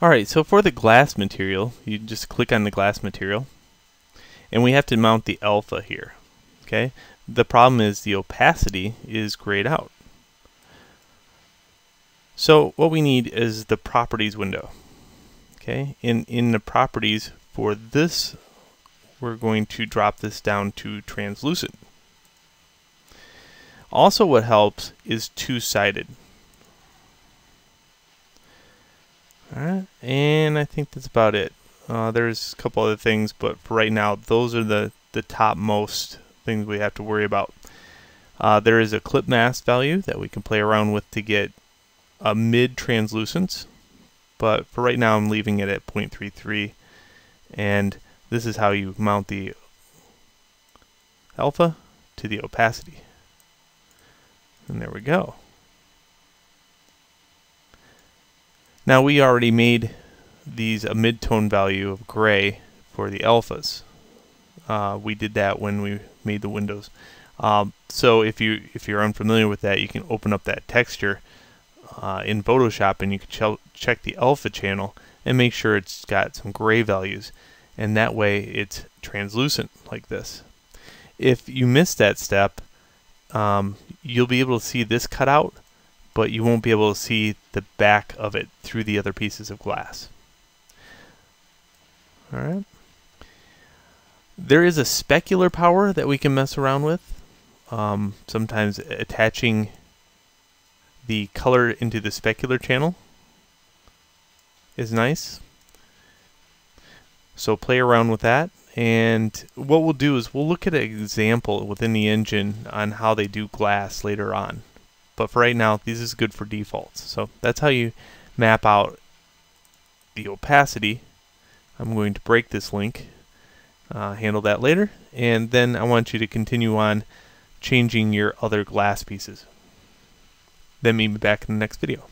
Alright, so for the glass material, you just click on the glass material, and we have to mount the alpha here. Okay, the problem is the opacity is grayed out. So what we need is the properties window. Okay, in the properties for this, we're going to drop this down to translucent. Also, what helps is two-sided. Alright, and I think that's about it. There's a couple other things, but for right now, those are the topmost things we have to worry about. There is a clip mask value that we can play around with to get a mid-translucence, but for right now I'm leaving it at 0.33, and this is how you mount the alpha to the opacity. And there we go. Now we already made these a mid-tone value of gray for the alphas. We did that when we made the windows. So if you're unfamiliar with that, you can open up that texture in Photoshop, and you can check the alpha channel and make sure it's got some gray values, and that way it's translucent like this. If you miss that step, you'll be able to see this cutout, but you won't be able to see the back of it through the other pieces of glass. Alright. There is a specular power that we can mess around with. Sometimes attaching the color into the specular channel is nice. So play around with that. And what we'll do is we'll look at an example within the engine on how they do glass later on. But for right now, this is good for defaults. So that's how you map out the opacity. I'm going to break this link, handle that later, and then I want you to continue on changing your other glass pieces. Then meet me back in the next video.